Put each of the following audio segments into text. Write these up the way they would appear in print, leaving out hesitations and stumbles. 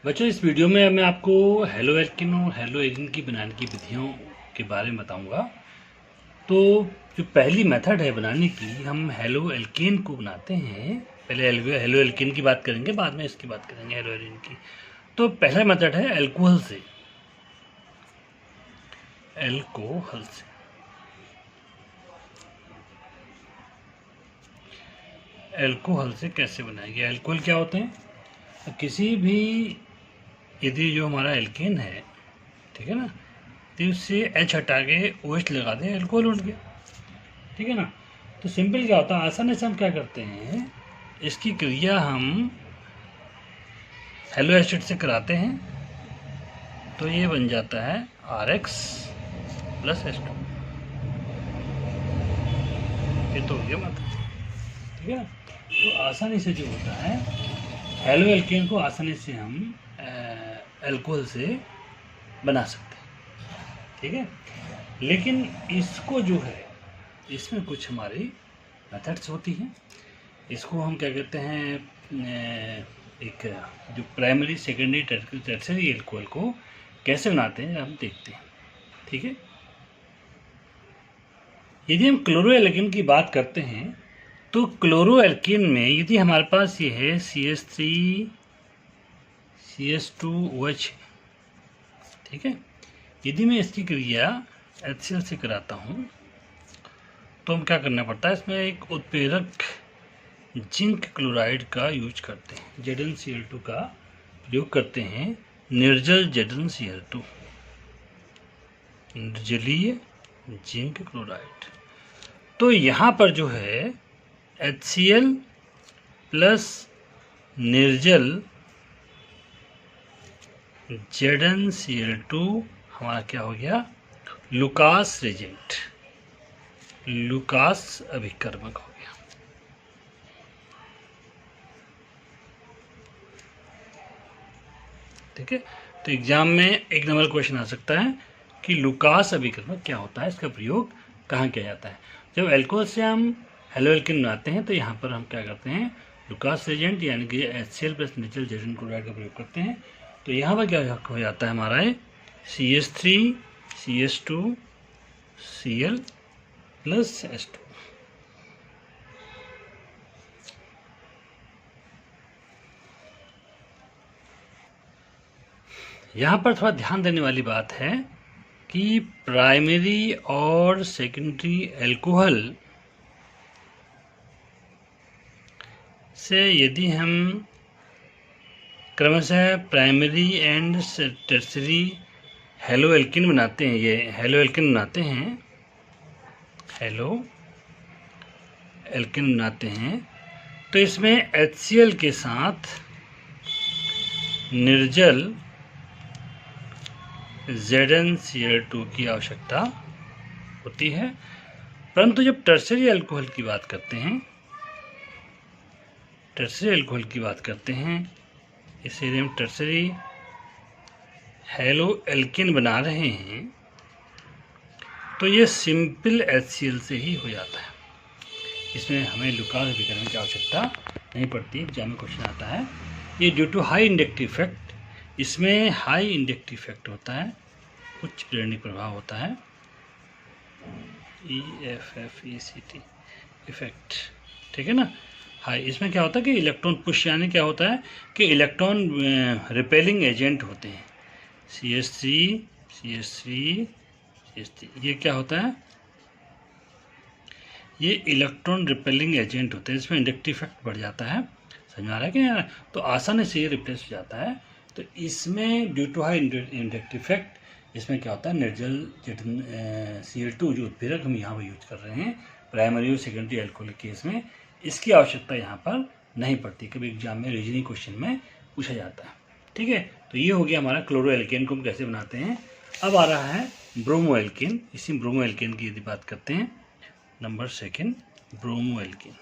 बच्चों, इस वीडियो में मैं आपको हेलो एल्किन और हेलो एरिन की बनाने की विधियों के बारे में बताऊंगा। तो जो पहली मेथड है बनाने की, हम हेलो एल्केन को बनाते हैं। पहले हेलो एल्केन की बात करेंगे, बाद में इसकी बात करेंगे हेलो एरिन की। तो पहला मेथड है एल्कोहल से। एल्कोहल से एल्कोहल से कैसे बनाएंगे? एल्कोहल क्या होते हैं? तो किसी भी, यदि जो हमारा एल्केन है, ठीक है ना, तो उससे एच हटा के ओ एच लगा दें, एल्कोहल उठ गया। ठीक है ना। तो सिंपल क्या होता है, आसानी से हम क्या करते हैं, इसकी क्रिया हम हेलो एसिड से कराते हैं। तो ये बन जाता है RX प्लस H2। ये तो हो गया मतलब, ठीक है ना। तो आसानी से जो होता है, हेलो एल्केन को आसानी से हम एल्कोहल से बना सकते हैं, ठीक है। लेकिन इसको जो है, इसमें कुछ हमारी मेथड्स होती हैं। इसको हम क्या कहते हैं, एक जो प्राइमरी सेकेंडरी टर्सरी एल्कोहल को कैसे बनाते हैं हम देखते हैं, ठीक है। यदि हम क्लोरो एल्केन की बात करते हैं, तो क्लोरो एल्केन में यदि हमारे पास ये है CH3 CH2OH, ठीक है। यदि मैं इसकी क्रिया HCl से कराता हूँ, तो हम क्या करना पड़ता है, इसमें एक उत्प्रेरक जिंक क्लोराइड का यूज करते हैं, ZnCl2 का प्रयोग करते हैं। निर्जल ZnCl2, निर्जलीय जिंक क्लोराइड। तो यहाँ पर जो है HCl प्लस निर्जल ZnCl2 हमारा क्या हो गया, लुकास रिएजेंट, लुकास अभिकर्मक हो गया। ठीक है। तो एग्जाम में एक नंबर क्वेश्चन आ सकता है कि लुकास अभिकर्मक क्या होता है, इसका प्रयोग कहाँ किया जाता है। जब एल्कोहल से हम हेलो एल्केन बनाते हैं, तो यहाँ पर हम क्या करते हैं, लुकास रिएजेंट यानी कि HCl प्लस निर्जल ZN क्लोराइड का प्रयोग करते हैं। तो यहाँ पर क्या हो जाता है हमारा CH3 CH2 Cl plus H2। यहाँ पर थोड़ा ध्यान देने वाली बात है कि प्राइमरी और सेकेंडरी एल्कोहल से यदि हम क्रमशः primary and tertiary halo alkane बनाते हैं, ये हेलो एल्केन बनाते हैं, हेलो एल्केन बनाते हैं, तो इसमें HCl के साथ निर्जल ZnCl2 की आवश्यकता होती है। परंतु जब टर्सरी एल्कोहल की बात करते हैं, टर्सरी एल्कोहल की बात करते हैं, इसे हम टर्सरी हेलो एल्केन बना रहे हैं, तो ये सिंपल HCl से ही हो जाता है। इसमें हमें लुकास अभिकर्मक की आवश्यकता नहीं पड़ती। एग्जाम में क्वेश्चन आता है, ये due to high inductive effect, इसमें हाई इंडक्टिव इफेक्ट होता है, उच्च प्रेरणिक प्रभाव होता है, EFFECT इफेक्ट, ठीक है ना। हाई, इसमें क्या होता है कि इलेक्ट्रॉन पुश, यानी क्या होता है कि इलेक्ट्रॉन रिपेलिंग एजेंट होते हैं, CH3 CH3 CH3, ये क्या होता है, ये इलेक्ट्रॉन रिपेलिंग एजेंट होते हैं। इसमें इंडक्टिव इफेक्ट बढ़ जाता है, समझ में आ रहा है कि नहीं आ रहा है? तो आसानी से ये रिप्लेस हो जाता है। तो इसमें due to high inductive effect, इसमें क्या होता है, निर्जल Cl2 जो उत्प्रेरक हम यहाँ पर यूज कर रहे हैं प्राइमरी और सेकेंडरी एल्कोहल के केस में, इसकी आवश्यकता यहाँ पर नहीं पड़ती। कभी एग्जाम में रीजनिंग क्वेश्चन में पूछा जाता है, ठीक है। तो ये हो गया हमारा क्लोरो एल्केन को हम कैसे बनाते हैं। अब आ रहा है ब्रोमो एल्केन। इसी ब्रोमो एल्केन की यदि बात करते हैं, नंबर सेकेंड, ब्रोमो एल्केन।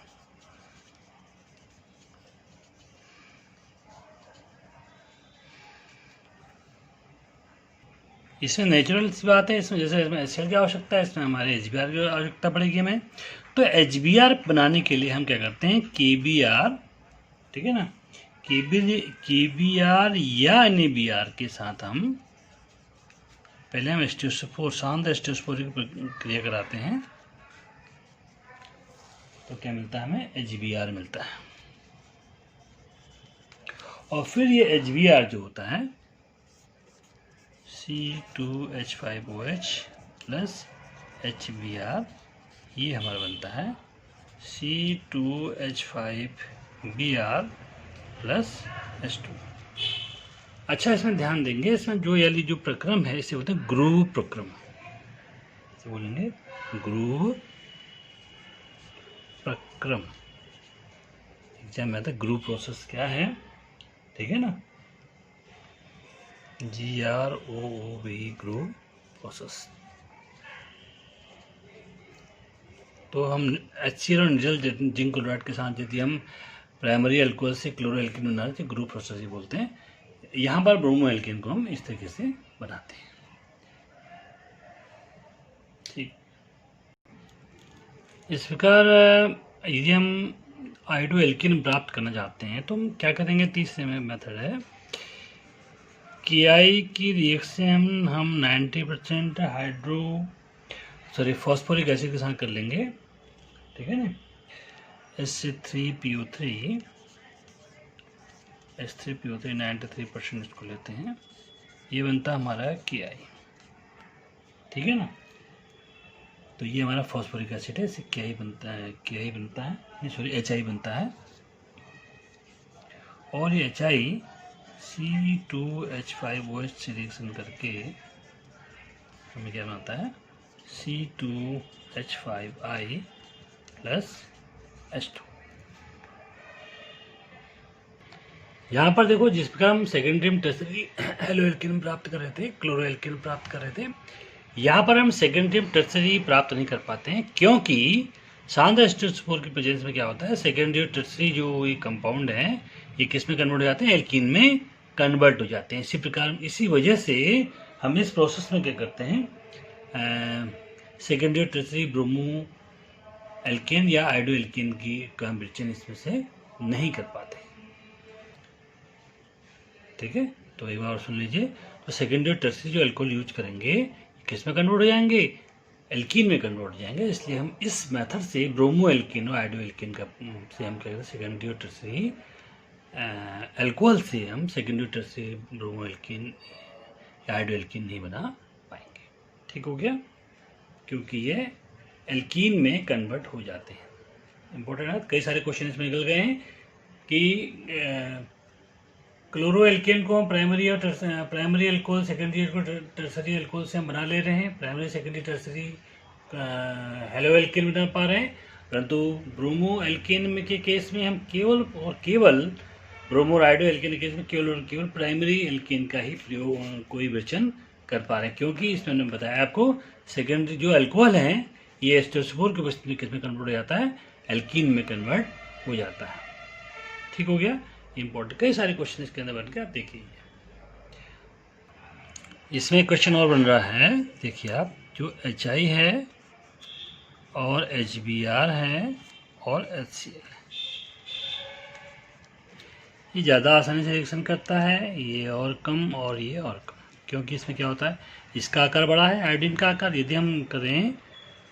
इसमें नेचुरल सी बात है, इसमें जैसे इसमें HCl की आवश्यकता है, इसमें हमारे HBr की आवश्यकता पड़ेगी हमें। तो HBr बनाने के लिए हम क्या करते हैं, KBr, ठीक है ना, KBr या NaBr के साथ हम पहले हम H2SO4 शांत H2SO4 की प्रक्रिया कराते हैं तो क्या मिलता है हमें HBr मिलता है। और फिर ये HBr जो होता है C2H5OH प्लस HBr, ये हमारा बनता है C2H5Br प्लस H2। अच्छा, इसमें ध्यान देंगे, इसमें जो यानी जो प्रक्रम है इसे बोलते हैं ग्रूव प्रक्रम। इसे बोलेंगे ग्रूव प्रक्रम। एग्जाम में आता है ग्रूव प्रोसेस क्या है, ठीक है ना, GROOV ग्रूव प्रोसेस। तो हम HCl और निर्जल जिंक क्लोराइड के साथ यदि हम प्राइमरी अल्कोहल से क्लोरो एल्कीन बना रहे ग्रुप प्रोसेस ही बोलते हैं। यहाँ पर ब्रोमो एल्कीन को हम इस तरीके से बनाते हैं, ठीक। इस प्रकार यदि हम आयोडो एल्कीन प्राप्त करना चाहते हैं तो हम क्या करेंगे, तीसरे में मेथड है KI की रिएक्शन हम 90% फॉस्फोरिक एसिड के साथ कर लेंगे, ठीक है ना। H3PO3 93% इसको लेते हैं, ये बनता है हमारा KI, ठीक है ना। तो ये हमारा फॉस्फोरिक एसिड है, इससे HI बनता है, HI बनता है। और ये HI C2H5OH से रिएक्शन करके हमें क्या बनाता है C2H5I प्लस H2। यहाँ पर देखो, जिस प्रकार हम सेकेंडरी में टर्सरी हेलो एल्कीन प्राप्त कर रहे थे, क्लोरो एल्कीन प्राप्त कर रहे थे, यहाँ पर हम सेकेंडरी में टर्सरी प्राप्त नहीं कर पाते हैं, क्योंकि शांत H2SO4 की प्रेजेंस में क्या होता है, सेकेंडरी और टर्सरी जो ये कंपाउंड हैं ये किस में कन्वर्ट हो जाते हैं, एल्कीन में कन्वर्ट हो जाते हैं। इसी प्रकार इसी वजह से हम इस प्रोसेस में क्या करते हैं, सेकेंडरी और टर्सरी ब्रोमो एल्केन या आयोडो एल्केन की कॉम्बिनेशन इसमें से नहीं कर पाते, ठीक है। तो एक बार सुन लीजिए, तो सेकेंडरी और टर्सरी जो अल्कोहल यूज करेंगे किस में कन्वर्ट हो जाएंगे, एल्कीन में कन्वर्ट हो जाएंगे। इसलिए हम इस मेथड से ब्रोमो एल्कीन और आयोडो एल्कीन का से हम क्या करते हैं, सेकेंडरी और टर्सरी अल्कोहल से हम सेकेंडरी और टर्सरी ब्रोमो एल्कीन या आयोडो एल्कीन नहीं बना पाएंगे, ठीक हो गया, क्योंकि ये एल्कीन में कन्वर्ट हो जाते हैं। इंपॉर्टेंट है, कई सारे क्वेश्चन इसमें निकल गए हैं कि क्लोरो एल्केन को हम primary alcohol, secondary alcohol, tertiary alcohol से हम बना ले रहे हैं, primary secondary tertiary halo alkane बना पा रहे हैं, परंतु ब्रोमो एल्केन में के केस में हम केवल ब्रोमो आयोडो एल्केन के केस में केवल प्राइमरी एल्केन का ही प्रयोग कोई विवेचन कर पा रहे हैं, क्योंकि इसमें मैंने बताया आपको सेकेंडरी जो अल्कोहल हैं ये H2SO4 के किस में कन्वर्ट हो जाता है, एल्कीन में कन्वर्ट हो जाता है, ठीक हो गया। इंपॉर्टेंट कई सारे क्वेश्चन इसके अंदर बन के आप देखिए। इसमें क्वेश्चन और बन रहा है, देखिए आप, जो HI है और HBr है और HCl ये ज़्यादा आसानी से रिएक्शन करता है, ये और कम और ये और कम, क्योंकि इसमें क्या होता है, इसका आकार बड़ा है, आयोडीन का आकार। यदि हम करें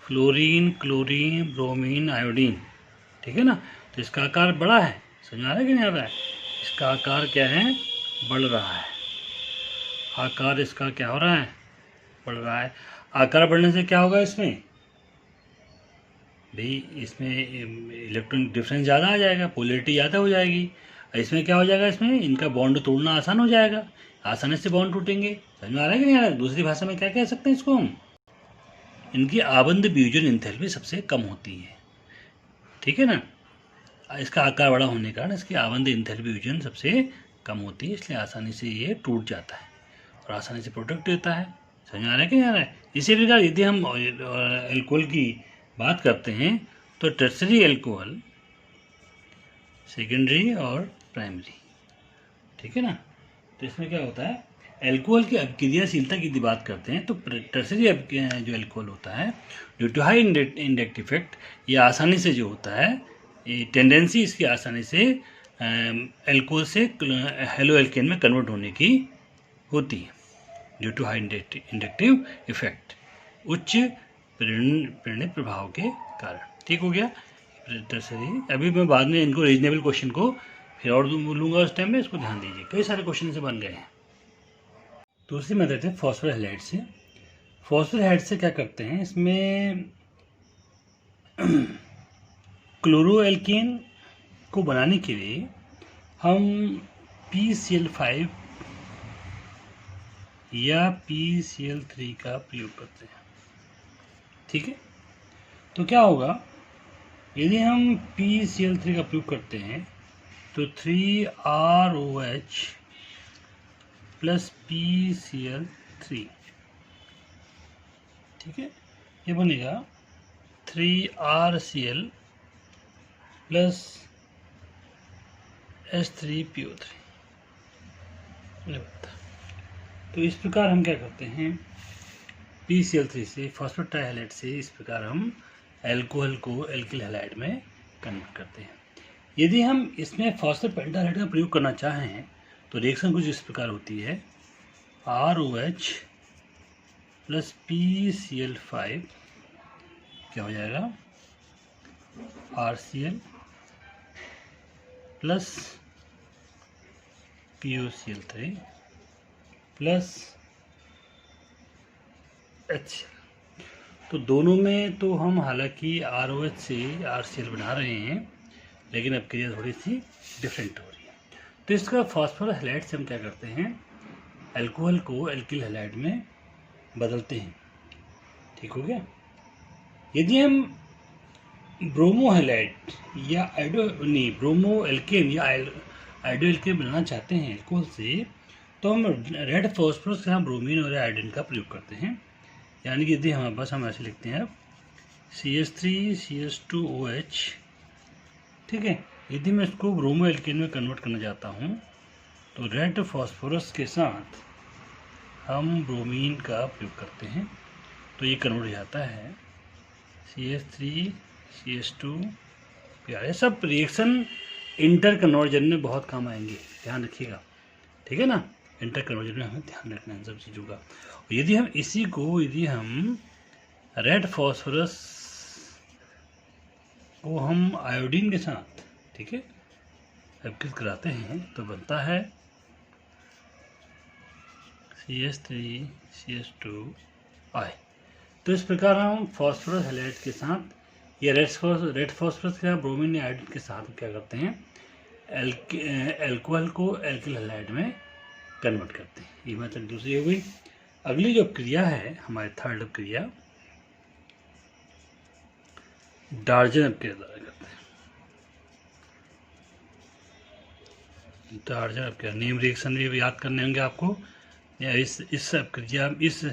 फ्लोरीन, क्लोरीन, ब्रोमीन, आयोडीन, ठीक है ना, तो इसका आकार बड़ा है, समझ आ रहा है कि नहीं आ रहा है, इसका आकार क्या है, बढ़ रहा है, आकार इसका क्या हो रहा है, बढ़ रहा है। आकार बढ़ने से क्या होगा, इसमें भाई इसमें इलेक्ट्रॉन डिफरेंस ज़्यादा आ जाएगा, पोलैरिटी ज़्यादा हो जाएगी। इसमें क्या हो जाएगा, इसमें इनका बॉन्ड तोड़ना आसान हो जाएगा, आसानी से बॉन्ड टूटेंगे, समझ में आ रहा है कि नहीं आ रहा है। दूसरी भाषा में क्या कह सकते हैं इसको हम, इनकी आबंध वियोजन एंथैल्पी सबसे कम होती है, ठीक है ना। इसका आकार बड़ा होने के कारण इसकी आबंध एंथैल्पी वियोजन सबसे कम होती है, इसलिए आसानी से ये टूट जाता है और आसानी से प्रोडक्ट देता है, समझ में आ रहा है कि नहीं आ रहा है। इसी प्रकार यदि हम एल्कोहल की बात करते हैं तो टर्सरी एल्कोहल, सेकेंडरी और प्राइमरी, ठीक है ना। तो इसमें क्या होता है, एल्कोहल की अभिक्रियाशीलता की यदि बात करते हैं तो टर्सरी जो एल्कोहल होता है, due to high induct effect, ये आसानी से जो होता है, ये टेंडेंसी इसकी आसानी से एल्कोहल से हेलो एल्केन में कन्वर्ट होने की होती है due to high inductive effect, उच्च प्रेरणिक प्रभाव के कारण। ठीक हो गया। अभी मैं बाद में इनको रीजनेबल क्वेश्चन को फिर और बोलूँगा उस टाइम में, इसको ध्यान दीजिए, कई सारे क्वेश्चन से बन गए हैं। दूसरी मेथड है फॉस्फोरस हैलाइड से। फॉस्फोरस हैलाइड से क्या करते हैं, इसमें क्लोरोएल्केन को बनाने के लिए हम PCl5 या PCl3 का प्रयोग करते हैं। ठीक है, तो क्या होगा यदि हम PCl3 का प्रयोग करते हैं तो 3ROH प्लस PCl3, ठीक है, ये बनेगा 3RCl प्लस H3PO3। तो इस प्रकार हम क्या करते हैं, PCl3 से फॉस्फेट ट्राइहैलाइड से इस प्रकार हम एल्कोहल को एल्किल हैलाइड में कन्वर्ट करते हैं। यदि हम इसमें फॉस्फेट पेंटाहाइड का प्रयोग करना चाहें तो रिएक्शन कुछ इस प्रकार होती है, ROH प्लस PCl5 क्या हो जाएगा, RCl plus POCl3 plus HCl। तो दोनों में तो हम हालांकि ROH से RCl बना रहे हैं, लेकिन अब क्रिया थोड़ी सी डिफरेंट हो रही है। तो इसका फॉस्फोरस हैलाइड से हम क्या करते हैं, अल्कोहल को एल्किल हैलाइड में बदलते हैं। ठीक हो गया। यदि हम ब्रोमो हैलाइड या ब्रोमो एल्केन या आइडो एल्केन बनाना चाहते हैं एल्कोहल से, तो हम रेड फॉस्फोरस के यहाँ ब्रोमीन और आयोडीन का प्रयोग करते हैं। यानी कि यदि हमारे पास, हम ऐसे लिखते हैं CH3CH2OH, ठीक है। यदि मैं इसको ब्रोमो एल्केन में कन्वर्ट करना चाहता हूँ तो रेड फॉस्फोरस के साथ हम ब्रोमीन का प्रयोग करते हैं, तो ये कन्वर्ट हो जाता है CH3CH2। ये सब रिएक्शन इंटर कन्वर्जन में बहुत काम आएंगे, ध्यान रखिएगा, ठीक है ना। इंटर कन्वर्जन में हमें ध्यान रखना है इन सब चीज़ों का। यदि हम इसी को, यदि हम रेड फॉस्फोरस को हम आयोडीन के साथ, ठीक है, एब्किस कराते हैं तो बनता है CH3CH2I। तो इस प्रकार हम फॉस्फोरस हैलाइड के साथ या रेड फॉस्फोरस के साथ ब्रोमीन या आयोडीन के साथ क्या करते हैं, एल्कोहल को एल्किल हैलाइड में कन्वर्ट करते हैं। ये मेथड दूसरी हो गई। अगली जो क्रिया है हमारी थर्ड क्रिया, डार्जन अपक्रिया द्वारा करते हैं। डार्जन अपक्रिया, नेम रिएक्शन भी याद करने होंगे आपको। इस क्रिया, इस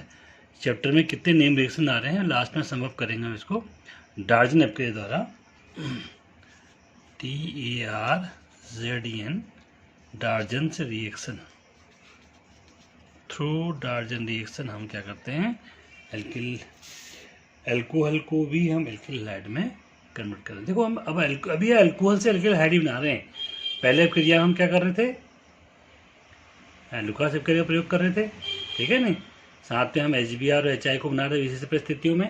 चैप्टर में कितने नेम रिएक्शन आ रहे हैं लास्ट में सम अप करेंगे हम इसको। डार्जन अपक्रिया द्वारा, DARZEN, डार्जन रिएक्शन, थ्रू डार्जन रिएक्शन हम क्या करते हैं, एल्कोहल को भी हम एल्किल हैलाइड में कन्वर्ट कर रहे हैं। देखो हम अब अभी एल्कोहल से एल्किल हैलाइड बना रहे हैं। पहले क्रिया हम क्या कर रहे थे, लुकास अपक्रिया का प्रयोग कर रहे थे, ठीक है नहीं। साथ में हम HBr और HI को बना रहे हैं विशेष परिस्थितियों में।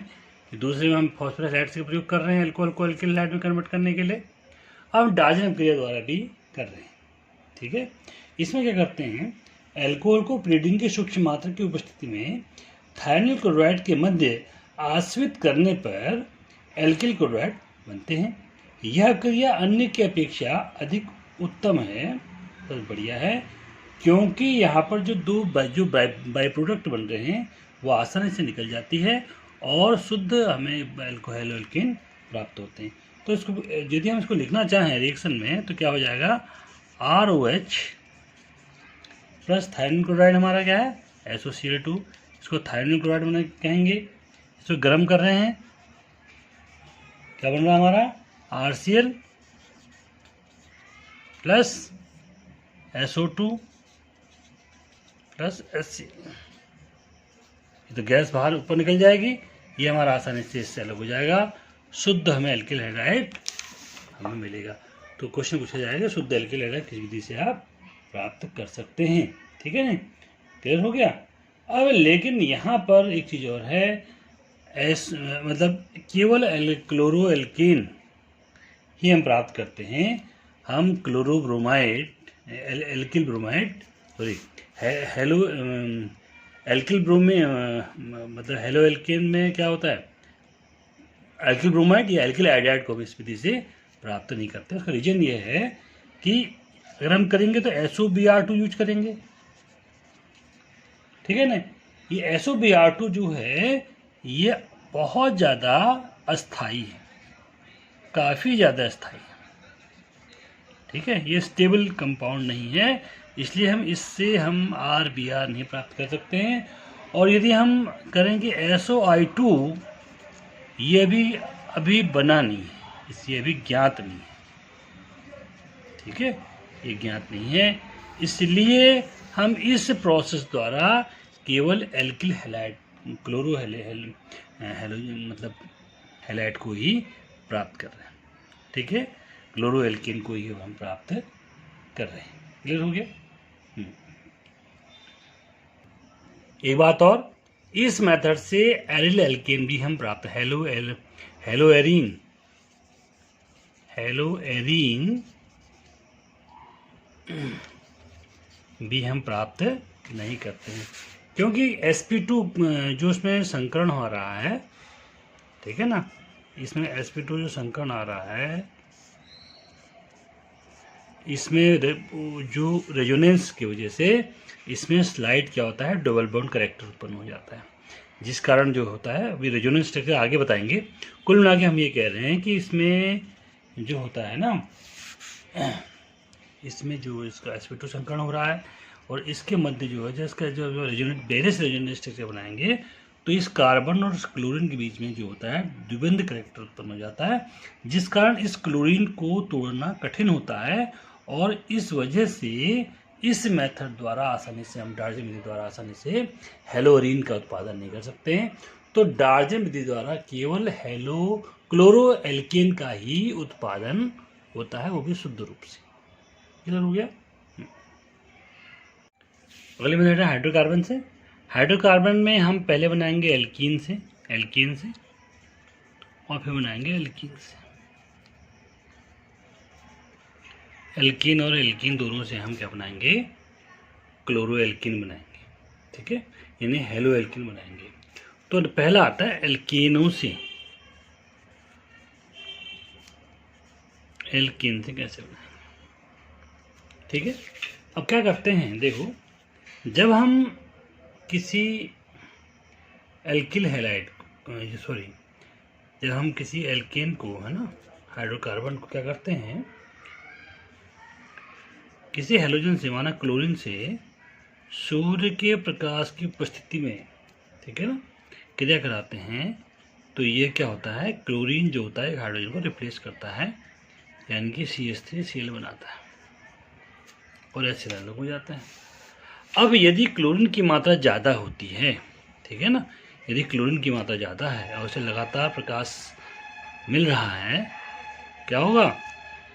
दूसरे में हम फॉस्फोरस हैलाइड का प्रयोग कर रहे हैं एल्कोहल को एल्किल हैलाइड में कन्वर्ट करने के लिए। अब हम डार्जन अपक्रिया द्वारा भी कर रहे हैं, ठीक है। इसमें क्या करते हैं, एल्कोहल को प्रीडिंग की सूक्ष्म मात्रा की उपस्थिति में थायनिल क्लोराइड के मध्य आश्रित करने पर एल्किल क्लोराइड बनते हैं। यह क्रिया अन्य की अपेक्षा अधिक उत्तम है, बहुत बढ़िया है, क्योंकि यहाँ पर जो बाई प्रोडक्ट बन रहे हैं वो आसानी से निकल जाती है और शुद्ध हमें एल्कोहल एल्केन प्राप्त होते हैं। तो इसको यदि हम इसको लिखना चाहें रिएक्शन में तो क्या हो जाएगा, ROH प्लस थायनिल क्लोराइड हमारा क्या है, SOCl2। इसको थायनिल क्लोराइड बना कहेंगे। इसको गर्म कर रहे हैं, क्या बन रहा है हमारा, RCl plus SO2 plus HCl। तो गैस बाहर ऊपर निकल जाएगी, ये हमारा आसानी से इससे अलग हो जाएगा, शुद्ध हमें एल्किल हैलाइड हमें मिलेगा। तो क्वेश्चन पूछा जाएगा शुद्ध एल्किल हैलाइड किस विधि से आप प्राप्त कर सकते हैं। ठीक है ना, क्लियर हो गया। अब लेकिन यहाँ पर एक चीज़ और है, मतलब केवल क्लोरो एल्कीन ही हम प्राप्त करते हैं। हम chlorobromide, alkyl bromide, sorry halo alkyl ब्रोमे मतलब हेलो एल्केन में क्या होता है, एल्किल ब्रोमाइड या एल्किल आयोडाइड को भी इस विधि से प्राप्त नहीं करते। उसका रीजन ये है कि अगर हम करेंगे तो SOBr2 यूज करेंगे। ठीक है ना, ये SOBr2 जो है ये बहुत ज़्यादा अस्थाई है, काफ़ी ज़्यादा अस्थाई है। ठीक है, ये स्टेबल कंपाउंड नहीं है, इसलिए हम इससे हम RBr नहीं प्राप्त कर सकते हैं। और यदि हम करेंगे SOI2, ये भी अभी बना नहीं है, इसलिए अभी ज्ञात नहीं है। ठीक है, ये ज्ञात नहीं है, इसलिए हम इस प्रोसेस द्वारा केवल एल्किल हैलाइड, क्लोरो मतलब हैलाइड को ही प्राप्त कर रहे हैं। ठीक है, क्लोरो एल्किन को ही हम प्राप्त कर रहे हैं। क्लियर हो गया। एक बात और, इस मेथड से एरिल एल्केन भी हम प्राप्त, हेलोएरीन भी हम प्राप्त नहीं करते हैं, क्योंकि sp2 जो इसमें संकरण हो रहा है, ठीक है ना, इसमें sp2 जो संकरण आ रहा है, इसमें जो रेजोनेंस की वजह से इसमें स्लाइड क्या होता है, डबल बॉन्ड करैक्टर उत्पन्न हो जाता है, जिस कारण जो होता है, अभी रेजोनेंस स्ट्रक्चर आगे बताएंगे। कुल मिला के हम ये कह रहे हैं कि इसमें जो होता है ना, इसमें जो इसका sp2 संकरण हो रहा है और इसके मध्य जो है, जिसका जो रेजोनेंट बेरिस रेजोनेंस स्ट्रक्चर बनाएंगे, तो इस कार्बन और क्लोरीन के बीच में जो होता है द्विबंध करैक्टर उत्पन्न हो जाता है, जिस कारण इस क्लोरीन को तोड़ना कठिन होता है। और इस वजह से इस मेथड द्वारा आसानी से हम, डार्जन विधि द्वारा आसानी से हेलोरीन का उत्पादन नहीं कर सकते हैं। तो डार्जन विधि द्वारा केवल क्लोरो एल्केन का ही उत्पादन होता है, वो भी शुद्ध रूप से। क्लियर हो गया। अगले मेथड है हाइड्रोकार्बन से। हाइड्रोकार्बन में हम पहले बनाएंगे एल्कीन से और फिर बनाएंगे एल्कीन से। एल्कीन और एल्कीन दोनों से हम क्या बनाएंगे, क्लोरो एल्कीन बनाएंगे। ठीक है, यानी हेलो एल्कीन बनाएंगे। तो पहला आता है एल्कीनों से, एल्कीन से कैसे बनाएंगे। ठीक है, अब क्या करते हैं, देखो, जब हम किसी एल्किल हैलाइड, सॉरी, जब हम किसी एल्केन को, है ना, हाइड्रोकार्बन को क्या करते हैं, किसी हेलोजन से, माना क्लोरीन से, सूर्य के प्रकाश की उपस्थिति में, ठीक है ना, क्रिया कराते हैं, तो ये क्या होता है, क्लोरीन जो होता है हाइड्रोजन को रिप्लेस करता है, यानी कि CH3Cl बनाता है और HCl हो जाता है। अब यदि क्लोरीन की मात्रा ज़्यादा होती है, ठीक है ना, यदि क्लोरीन की मात्रा ज़्यादा है और उसे लगातार प्रकाश मिल रहा है, क्या होगा,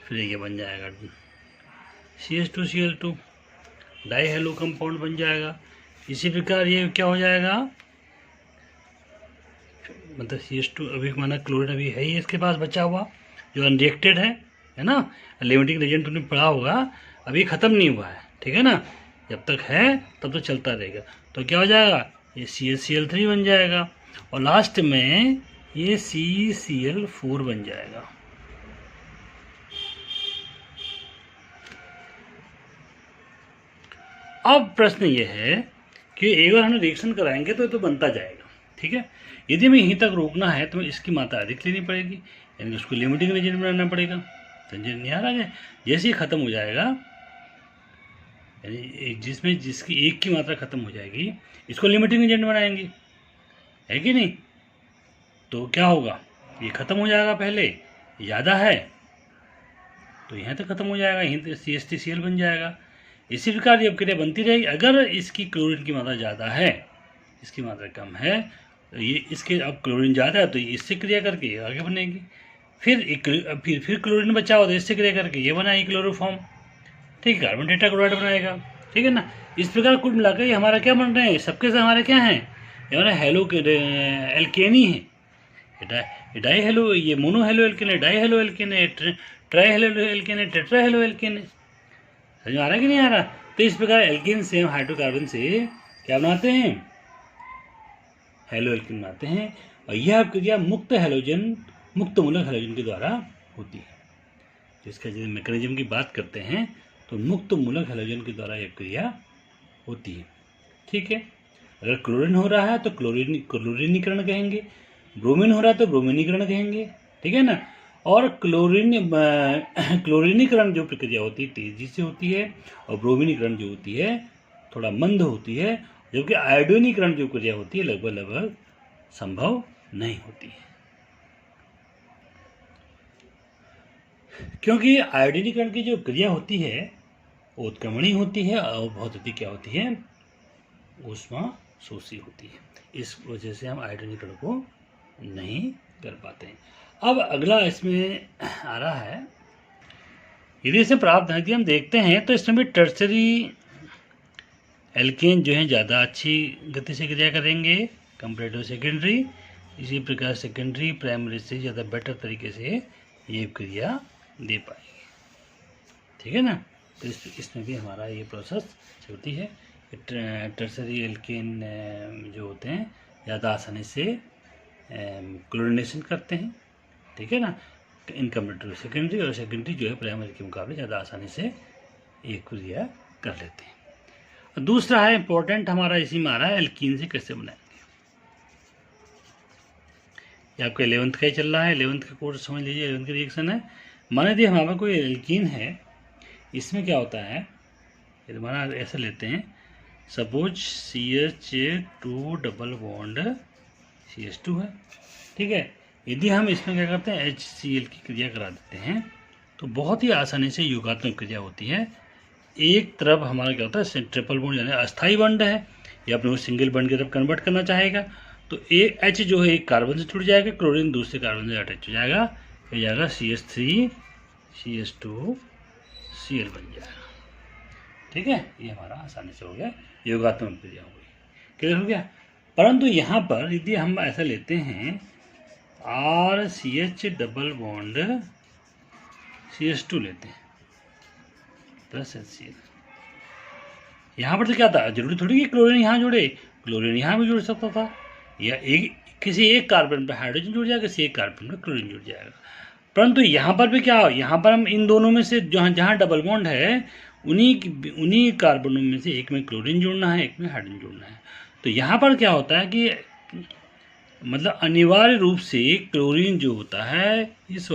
फिर ये बन जाएगा CH2Cl2, डाई हेलो कंपाउंड बन जाएगा। इसी प्रकार ये क्या हो जाएगा, मतलब CH2, अभी माना क्लोरीन अभी है ही इसके पास बचा हुआ, जो अनरिएक्टेड है ना, लिमिटिंग एजेंट तुमने पढ़ा होगा, अभी ख़त्म नहीं हुआ है। ठीक है ना, जब तक है तब तो चलता रहेगा। तो क्या हो जाएगा, ये CH3 बन जाएगा और लास्ट में ये CCl4 बन जाएगा। अब प्रश्न ये है कि एक बार हम रिएक्शन कराएंगे तो बनता जाएगा। ठीक है, यदि हमें यहीं तक रोकना है तो इसकी मात्रा अधिक लेनी पड़ेगी, यानी उसको लिमिटिंग रेजिएंट बनाना पड़ेगा। समझे नहीं आ रहा है, जैसे ही ख़त्म हो जाएगा, यानी जिसमें जिसकी एक की मात्रा ख़त्म हो जाएगी, इसको लिमिटिंग एजेंट बनाएंगे, है कि नहीं, तो क्या होगा, ये ख़त्म हो जाएगा, पहले ज़्यादा है तो यहाँ तक ख़त्म हो जाएगा, यहीं तक CH3Cl बन जाएगा। इसी प्रकार ये क्रिया बनती रहेगी। अगर इसकी क्लोरीन की मात्रा ज़्यादा है, इसकी मात्रा कम है, तो ये इसके, अब क्लोरीन ज़्यादा है तो ये इससे क्रिया करके आगे बनेगी, फिर क्लोरीन बचा हो तो इससे क्रिया करके ये बनाएगी क्लोरोफॉर्म, ठीक है, कार्बन टेट्राक्लोराइड बनाएगा, ठीक है ना। इस प्रकार कुल मिलाकर ये हमारा क्या बन रहे हैं, सबके से हमारे क्या हैं, ये हमारा हेलो एल्केन ही है, डाई हेलो, ये मोनो हेलो एल्केन है, डाई हेलो एल्केन है, ट्राई हेलो एल्केन है, टेट्रा हेलो एल्केन है। समझ में आ रहा है कि नहीं आ रहा। तो इस प्रकार एल्केन से हम हाइड्रोकार्बन से क्या बनाते हैं, हेलो एल्केन बनाते हैं। और यह क्रिया मुक्त मूलक हेलोजन के द्वारा होती है। तो इसका यदि मैकेनिज्म की बात करते हैं तो मुक्त मूलक हेलोजन के द्वारा यह क्रिया होती है, ठीक है। अगर क्लोरीन हो रहा है तो क्लोरीनीकरण कहेंगे, ब्रोमीन हो रहा है तो ब्रोमीनीकरण कहेंगे, ठीक है ना। और क्लोरीनीकरण जो प्रक्रिया होती है तेजी से होती है, और ब्रोमीनीकरण जो होती है थोड़ा मंद होती है, जबकि आयोडीनीकरण जो क्रिया होती है लगभग संभव नहीं होती है, क्योंकि आयोडीनीकरण की जो क्रिया होती है वो उत्क्रमणी होती है और बहुत अधिक क्या होती है, ऊष्मा शोषी होती है। इस वजह से हम आयोडीनीकरण को नहीं कर पाते हैं। अब अगला इसमें आ रहा है, यदि इसे प्राप्त यदि हम देखते हैं तो इसमें भी टर्सरी एल्केन जो है ज़्यादा अच्छी गति से क्रिया करेंगे कंपेयर टू सेकेंडरी। इसी प्रकार सेकेंडरी प्राइमरी से ज़्यादा बेटर तरीके से ये क्रिया दे पाएंगे, ठीक है ना। तो इसमें भी हमारा ये प्रोसेस होती है। टर्सरी एल्केन जो होते हैं ज़्यादा आसानी से क्लोरिनेशन करते हैं, ठीक है ना, इन कंपेयर टू सेकेंडरी, और सेकेंडरी जो है प्राइमरी के मुकाबले ज़्यादा आसानी से ये क्रिया कर लेते हैं। दूसरा है इंपॉर्टेंट हमारा इसी में आ रहा है, एल्कीन से कैसे बनाएंगे। ये आपका 11th का ही चल रहा है, 11th का कोर्स समझ लीजिए, 11th का रिएक्शन है। मान लीजिए हमारा कोई एल्कीन है, इसमें क्या होता है, ये हमारा ऐसा लेते हैं, suppose CH2 double bond CH2 है, ठीक है। यदि हम इसमें क्या करते हैं HCl की क्रिया करा देते हैं तो बहुत ही आसानी से योगात्मक क्रिया होती है। एक तरफ हमारा क्या होता है ट्रिपल बॉन्ड यानी अस्थाई बॉन्ड है, या अपने को सिंगल बॉन्ड की तरफ कन्वर्ट करना चाहेगा तो H जो है एक कार्बन से जुड़ जाएगा, क्लोरीन दूसरे कार्बन से अटैच हो जाएगा, ये जाएगा CH3 CH2 Cl बन जाएगा, ठीक है। ये हमारा आसानी से हो गया, योगात्मक क्रिया हो गई, क्लियर हो गया। परंतु यहाँ पर यदि हम ऐसा लेते हैं RCH डबल बॉन्ड CH2 लेते हैं प्लस HCl, यहाँ पर तो क्या था, जरूरी थोड़ी कि क्लोरीन यहाँ जुड़े, क्लोरीन यहाँ भी जुड़ सकता था, या किसी एक कार्बन पर हाइड्रोजन जुड़ जाएगा, किसी एक कार्बन पर क्लोरीन जुड़ जाएगा। परंतु यहाँ पर भी क्या, यहाँ पर हम इन दोनों में से जहाँ डबल बॉन्ड है उन्हीं कार्बनों में से एक में क्लोरीन जुड़ना है, एक में हाइड्रोजन जुड़ना है। तो यहाँ पर क्या होता है कि मतलब अनिवार्य रूप से क्लोरीन जो होता है इस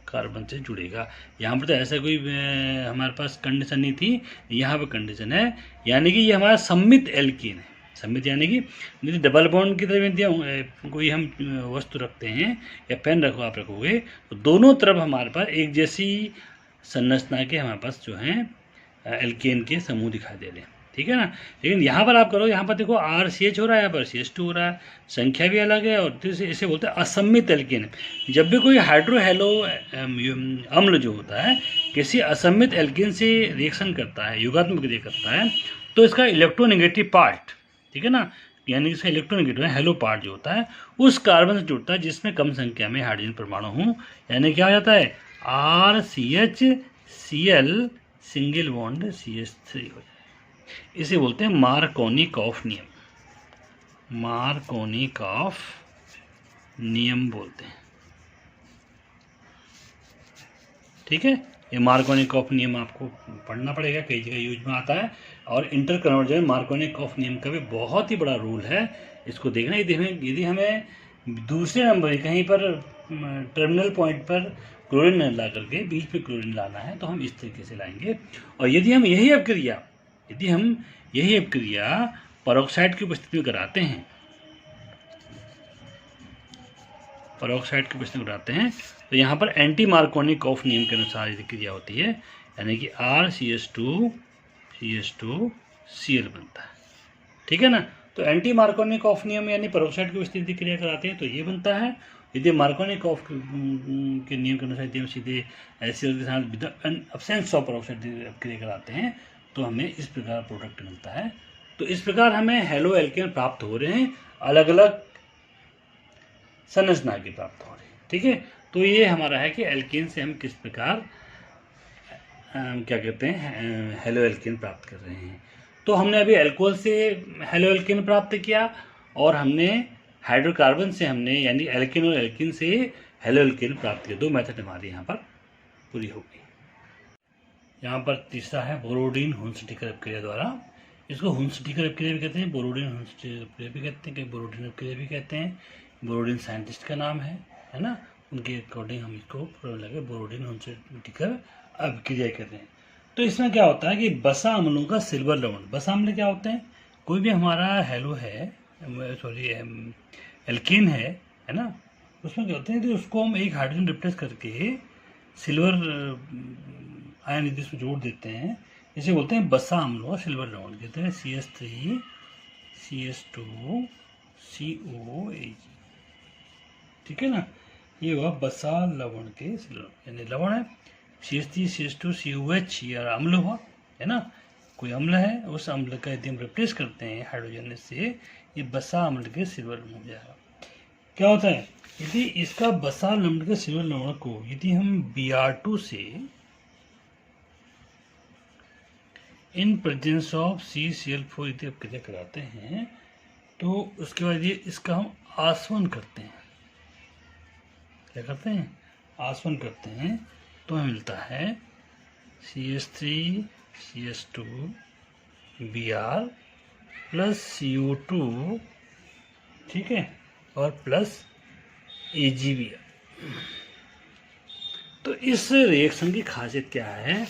कार्बन से जुड़ेगा। यहाँ पर तो ऐसा कोई हमारे पास कंडीशन नहीं थी, यहाँ पर कंडीशन है, यानी कि ये हमारा सम्मित एल्कीन है। सम्मित यानी कि यदि डबल बॉन्ड की तरफ कोई हम वस्तु रखते हैं या पेन आप रखोगे तो दोनों तरफ हमारे पास एक जैसी संरचना के हमारे पास जो है एल्केन के समूह दिखाई दे रहे हैं, ठीक है ना। लेकिन यहाँ पर आप करो, यहाँ पर देखो RCH हो रहा है, यहाँ पर CH2 हो रहा है, संख्या भी अलग है, और इसे बोलते हैं असम्मित एल्केन। जब भी कोई हाइड्रोहेलो अम्ल जो होता है किसी असम्मित एल्केन से रिएक्शन करता है, योगात्मक क्रिया करता है, तो इसका इलेक्ट्रोनेगेटिव पार्ट, ठीक है ना, यानी इसका इलेक्ट्रोनेगेटिव हेलो पार्ट जो होता है उस कार्बन से जुड़ता है जिसमें कम संख्या में हाइड्रोजन परमाणु हों, यानी क्या हो जाता है RCHCl सिंगल बॉन्ड CH3 हो जाए। इसे बोलते हैं मार्कोनिकॉफ नियम, मार्कोनिकॉफ नियम बोलते हैं, ठीक है। ये मार्कोनिकॉफ नियम आपको पढ़ना पड़ेगा, कई जगह यूज में आता है। और इंटर कन्वर्जन मार्कोनिकॉफ नियम का भी बहुत ही बड़ा रूल है, इसको देखना। यदि हमें दूसरे नंबर कहीं पर टर्मिनल पॉइंट पर क्लोरीन ला करके बीच पे क्लोरीन लाना है तो हम इस तरीके से लाएंगे। और यदि हम यही अपक्रिया पेरोक्साइड की उपस्थिति में कराते हैं, पेरोक्साइड की उपस्थिति में कराते हैं तो यहाँ पर एंटी मार्कोनिकॉफ नियम के अनुसार यदि क्रिया होती है, यानी कि RCH2 CH2Cl बनता है, ठीक है ना। तो एंटी मार्कोनिकॉफ नियम यानी पेरोक्साइड की उपस्थिति क्रिया कराते हैं तो ये बनता है, यदि मार्कोनिकॉफ के नियम के अनुसार यदि हम सीधे HCl के साथ विद एब्सेंस ऑफ पेरोक्साइड क्रिया कराते हैं तो हमें इस प्रकार प्रोडक्ट मिलता है। तो इस प्रकार हमें हेलो एल्केन प्राप्त हो रहे हैं, अलग अलग संरचना की प्राप्त हो रही है। ठीक है, तो ये हमारा है कि एल्केन से हम किस प्रकार क्या कहते हैं हेलो एल्केन प्राप्त कर रहे हैं। तो हमने अभी अल्कोहल से हेलो एल्केन प्राप्त किया और हमने हाइड्रोकार्बन से हमने यानी एल्केन और एल्कीन से हेलो एल्केन प्राप्त किया। दो मेथड हमारी यहाँ पर पूरी हो गई। यहाँ पर तीसरा है बोरोडिन हुंसटीकर अपक्रिया द्वारा। इसको हुंसटीकर अपक्रिया भी कहते हैं, बोरोडिन हुंसटीकर अपक्रिया भी कहते हैं, कहीं बोरोडिन अपक्रिया भी कहते हैं। बोरोडिन साइंटिस्ट का नाम है ना, उनके अकॉर्डिंग हम इसको लगे बोरोडिन हुंसटीकर अपक्रिया कहते हैं। तो इसमें क्या होता है कि बसा अम्लों का सिल्वर लवण, बसा अम्ल क्या होते हैं, कोई भी हमारा हेलो है सॉरी एल्कीन है ना, उसमें क्या होते हैं कि उसको हम एक हाइड्रोजन रिप्लेस करके सिल्वर आयन यदि इसमें जोड़ देते हैं, इसे बोलते हैं बसा अम्ल और सिल्वर लवण, कहते हैं CH3 CH2 COAG। ठीक है ना, ये हुआ बसा लवण के सिल्वर, यानी लवण है CH3 CH2 COH, ये अम्ल हुआ है ना, कोई अम्ल है, उस अम्ल का यदि हम रिप्लेस करते हैं हाइड्रोजन से, ये बसा अम्ल के सिल्वर लवण हो जाएगा। क्या होता है, यदि इसका बसा अम्ल के सिल्वर लवण को यदि हम Br2 से इन प्रेजेंस ऑफ CCl4 यदि क्रिया कराते हैं तो उसके बाद ये इसका हम आसवन करते हैं, क्या करते हैं, आसवन करते हैं, तो हमें मिलता है CH3 CH2 Br plus CO2, ठीक है, और प्लस AgBr। तो इस रिएक्शन की खासियत क्या है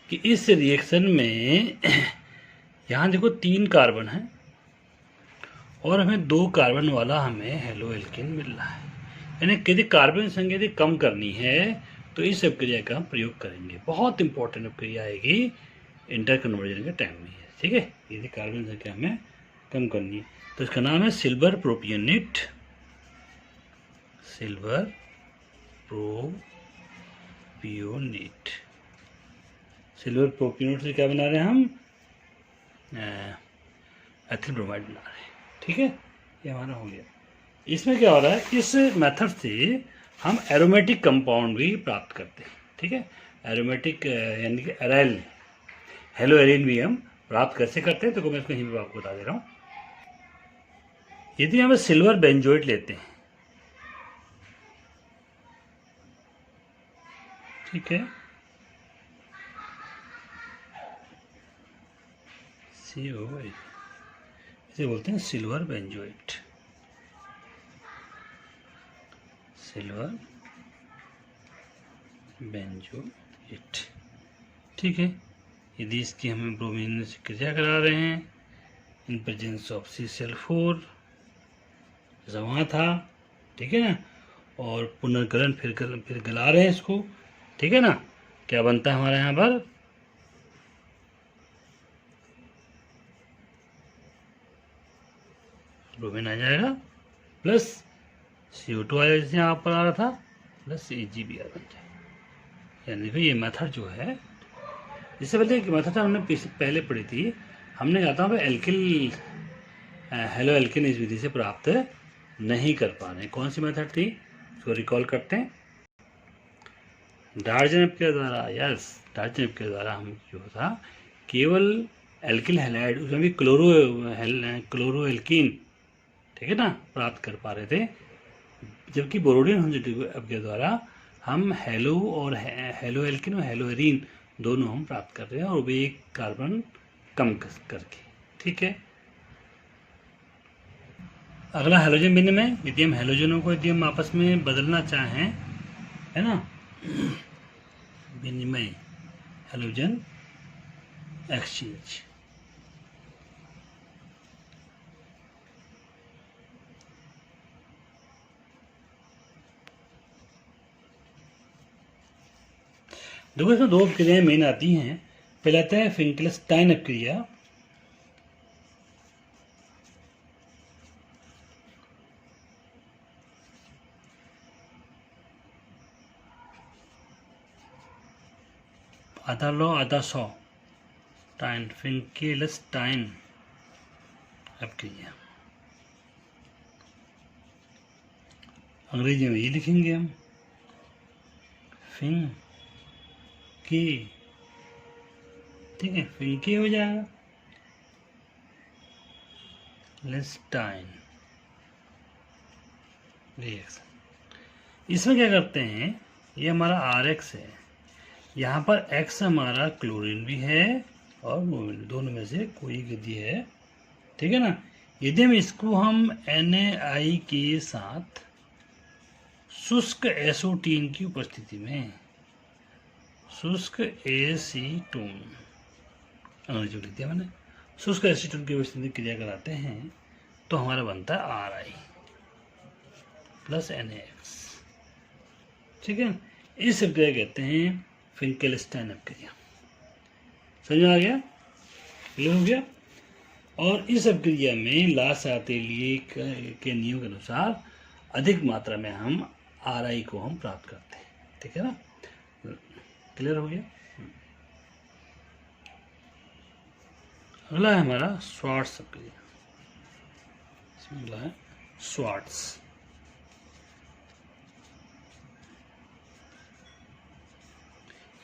कि इस रिएक्शन में यहाँ देखो 3 कार्बन है और हमें 2 कार्बन वाला हमें हेलो एल्केन मिल रहा है, यानी यदि कार्बन संख्या यदि कम करनी है तो इस अपक्रिया का हम प्रयोग करेंगे। बहुत इंपॉर्टेंट अपक्रिया आएगी इंटर कन्वर्जन के टाइम में, ठीक है, यदि कार्बन संख्या हमें कम करनी है तो इसका नाम है silver propionate, silver propionate. Silver propionate से क्या बना रहे हैं हम, एथिल ब्रोमाइड बना रहे हैं। ठीक है, ये हमारा हो गया। इसमें क्या हो रहा है, इस मेथड से हम एरोमेटिक कंपाउंड भी प्राप्त करते हैं। ठीक है, एरोमेटिक यानी कि एराइल हेलो एरिन भी हम प्राप्त कैसे करते हैं, तो मैं इसको यहीं पर आपको बता दे रहा हूँ। यदि हम सिल्वर बेंजोइट लेते हैं, ठीक है, COH, इसे बोलते हैं सिल्वर बेंजोइट, सिल्वर बेंजोइट। ठीक है, यदि इसकी हमें ब्रोमीन से क्रिया करा रहे हैं इन प्रेजेंस ऑफ CCl4 जैसा वहाँ था, ठीक है ना, और पुनर्गलन फिर गला रहे हैं इसको, ठीक है ना, क्या बनता है हमारे यहाँ पर, ब्रोमीन आ जाएगा प्लस CO2 आ जाएगा जैसे यहाँ पर आ रहा था, प्लस AgBr बन जाएगा। यानी कि ये मेथड जो है, इससे पहले एक मेथड हमने पहले पढ़ी थी, हमने कहा था एल्किल हेलो एल्किन इस विधि से प्राप्त नहीं कर पा रहे। कौन सी मेथड थी, उसको रिकॉल करते हैं। डार्जनेप के द्वारा, यस, डार्जनेप के द्वारा हम जो था केवल एल्किल हैलाइड, उसमें भी क्लोरो एल्कीन, ठीक है ना, प्राप्त कर पा रहे थे, जबकि बोरोडिन के द्वारा हम हेलो और हेलो एल्किन और हेलो एरीन दोनों हम प्राप्त कर रहे हैं, और वो एक कार्बन कम करके। ठीक है, अगला हैलोजन विनिमय। यदि हम हैलोजनों को यदि हम आपस में बदलना चाहें, है ना, विनिमय, हैलोजन एक्सचेंज। देखो इसमें 2 अपक्रियाएं मेन आती हैं। पहले आता है फिंकलस्टाइन अपक्रिया, आधा लॉ आधा सौ, टाइन, फिंकेलस्टाइन अभिक्रिया। अंग्रेजी में ये लिखेंगे हम, फिंग के, ठीक है, फिंग के हो जाएगा, लेस्टाइन रिएक्शन। इसमें क्या करते हैं, ये हमारा RX है, यहाँ पर X हमारा क्लोरीन भी है और ब्रोमीन, दोनों में से कोई गति है, ठीक है ना। यदि हम इसको हम NaI के साथ शुष्क एसीटोन की उपस्थिति में, शुष्क एसीटोन अंग्रेजी लिख दिया मैंने, शुष्क एसीटोन की उपस्थिति में क्रिया कराते हैं तो हमारा बनता है RI प्लस NaX, ठीक है। इस अभिक्रिया कहते हैं फिंकेलस्टाइन अभिक्रिया। समझ में आ गया, क्लियर हो गया। और इस अभिक्रिया में लासातेलिए के नियम के अनुसार अधिक मात्रा में हम RI को हम प्राप्त करते हैं, ठीक है ना, क्लियर हो गया। अगला है हमारा स्वार्ट्स अभिक्रिया, इसमें अगला है स्वार्ट्स।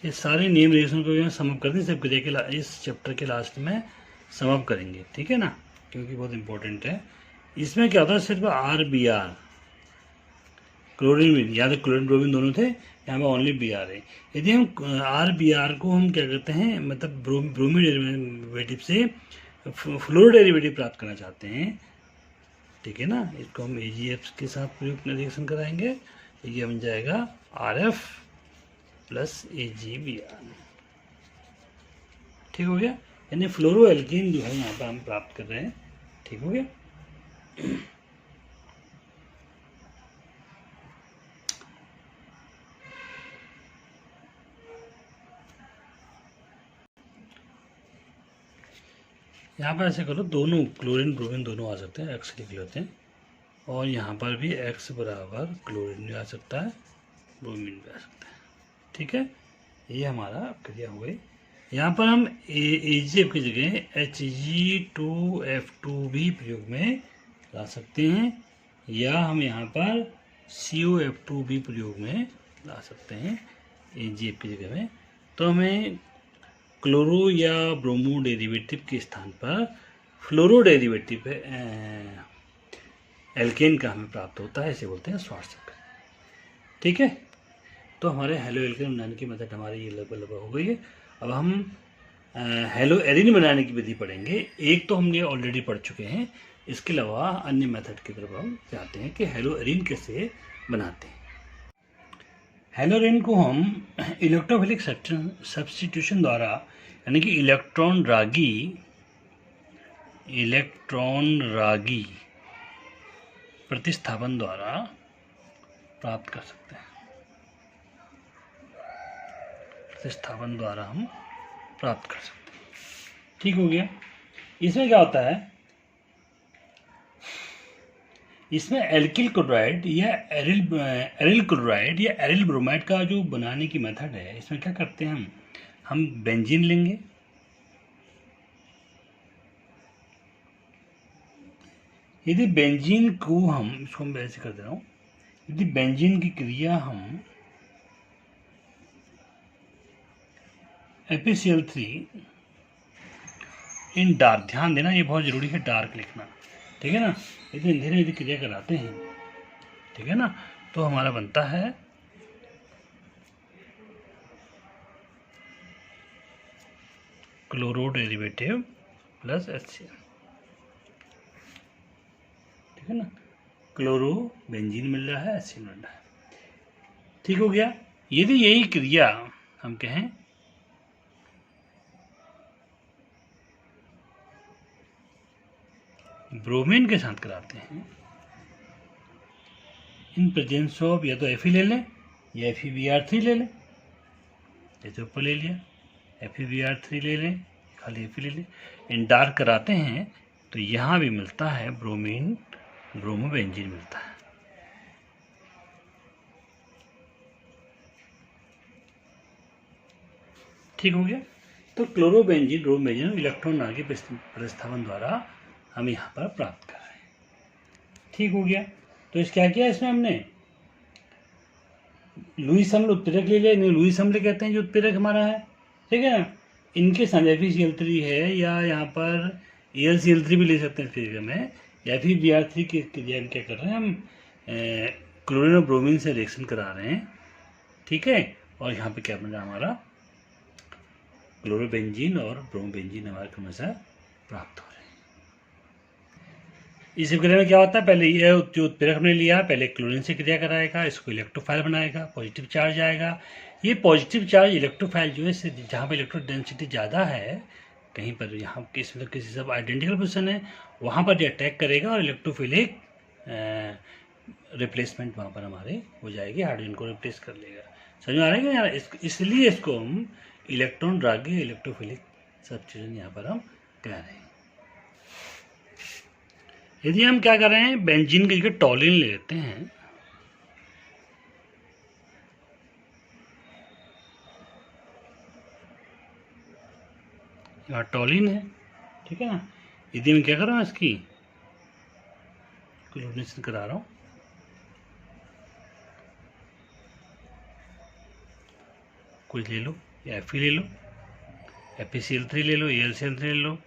ये सारे नियम रिएक्शन को हम समअप करते हैं, इस अभिक्रिया के इस चैप्टर के लास्ट में समअप करेंगे, ठीक है ना, क्योंकि बहुत इंपॉर्टेंट है। इसमें क्या होता है, सिर्फ RBr, क्लोरीन भी, या तो क्लोरीन ब्रोमीन दोनों थे, यहाँ पे ओनली Br है। यदि हम RBr को हम क्या करते हैं, मतलब ब्रोमीन डेरिवेटिव से फ्लोरो डेरिवेटिव प्राप्त करना चाहते हैं, ठीक है ना, इसको हम AgF के साथ प्रयुक्त रिएक्शन कराएंगे, ये बन जाएगा RF प्लस AgBr, ठीक हो गया। यानी फ्लोरो एल्कीन जो है यहाँ पर हम प्राप्त कर रहे हैं, ठीक हो गया। यहाँ पर ऐसे करो, दोनों क्लोरीन ब्रोमीन दोनों आ सकते हैं, X लिख लेते हैं, और यहाँ पर भी X बराबर क्लोरीन भी आ सकता है, ब्रोमीन भी आ सकता है, ठीक है। ये हमारा क्रिया हो गई। यहाँ पर हम AgF की जगह Hg2F2 भी प्रयोग में ला सकते हैं, या हम यहाँ पर COF2 भी प्रयोग में ला सकते हैं AgF की जगह में। तो हमें क्लोरो या ब्रोमो डेरिवेटिव के स्थान पर फ्लोरो डेरिवेटिव एल्केन का हमें प्राप्त होता है, इसे बोलते हैं स्वार्ट्स अभिक्रिया, ठीक है। तो हमारे हेलो एल्केन बनाने की मेथड हमारी ये लगभग हो गई है। अब हम हेलो एरिन बनाने की विधि पढ़ेंगे। एक तो हमने ऑलरेडी पढ़ चुके हैं, इसके अलावा अन्य मेथड की तरफ हम जाते हैं कि हेलो एरिन कैसे बनाते हैं। हेलो एरिन को हम इलेक्ट्रोफिलिक सब्स्टिट्यूशन द्वारा, यानी कि इलेक्ट्रॉन रागी प्रतिस्थापन द्वारा प्राप्त कर सकते हैं, प्रतिस्थापन द्वारा हम प्राप्त कर सकते हैं, ठीक हो गया। इसमें क्या होता है, इसमें एल्किल क्लोराइड या एरिल क्लोराइड या एरिल ब्रोमाइड का जो बनाने की मेथड है, इसमें क्या करते हैं, हम बेंजीन लेंगे, यदि बेंजीन को हम, इसको मैं ऐसे कर दे रहा हूँ, यदि बेंजीन की क्रिया हम FeCl3 इन डार्क, ध्यान देना ये बहुत जरूरी है डार्क लिखना, ठीक है ना, यदि क्रिया कराते हैं, ठीक है ना, तो हमारा बनता है क्लोरो डेरिवेटिव प्लस HCl, ठीक है ना, क्लोरो बेंजीन मिल रहा है, HCl मिल रहा है, ठीक हो गया। यदि यही क्रिया हम कहें ब्रोमीन के साथ कराते हैं, इन प्रेजेंस ऑफ, या तो Fe ले लें या FeBr3 ले लें, जैसे ऊपर ले लिया FeBr3 ले लें, खाली Fe ले लें, इन डार्क कराते हैं तो यहाँ भी मिलता है ब्रोमीन, ब्रोमोबेंजीन मिलता है, ठीक हो गया। तो क्लोरोबेंजीन ब्रोमोबेंजीन इलेक्ट्रॉन दान के प्रतिस्थापन द्वारा हम यहाँ पर प्राप्त कर रहे हैं। ठीक हो गया। तो इस क्या किया इसमें हमने लुईस अम्ल उत्प्रेरक ले लिया, लुईस अम्ल कहते हैं जो उत्प्रेरक हमारा है, ठीक है ना। इनके साथ FeCl3 है या यहाँ पर AlCl3 भी ले सकते हैं फिर में, या फिर Br3 की क्रिया में क्या कर रहे हैं हम क्लोरीन और ब्रोमीन से रिएक्शन करा रहे हैं, ठीक है। और यहाँ पे क्या बन रहा है हमारा क्लोरोबेंजीन और ब्रोमोबेंजीन हमारे क्रम से प्राप्त हो रहे हैं। इस क्रिया में क्या होता है, पहले ये जो उत्प्रेरक हमने लिया पहले क्लोरीन से क्रिया कराएगा, इसको इलेक्ट्रोफाइल बनाएगा, पॉजिटिव चार्ज आएगा। ये पॉजिटिव चार्ज इलेक्ट्रोफाइल जो है जहाँ पर इलेक्ट्रो डेंसिटी ज़्यादा है, कहीं पर यहाँ किसी सब आइडेंटिकल पोजिशन है वहाँ पर अटैक करेगा और इलेक्ट्रोफिलिक रिप्लेसमेंट वहाँ पर हमारे हो जाएगी, हाइड्रोजन को रिप्लेस कर लेगा। समझ में आ रहा है कि यार, इसलिए इसको हम इलेक्ट्रॉन रागी इलेक्ट्रोफिलिक सब्स्टिट्यूशन यहाँ पर हम कह रहे हैं। यदि हम क्या कर रहे हैं, बेंजीन की जगह टॉलिन ले लेते हैं, यहाँ टॉलिन है, ठीक है ना। यदि मैं क्या कर रहा हूँ इसकी क्लोरीनेशन करा रहा हूँ, कुछ ले लो या Fe ले लो, FeCl3 ले लो, AlCl3 ले लो,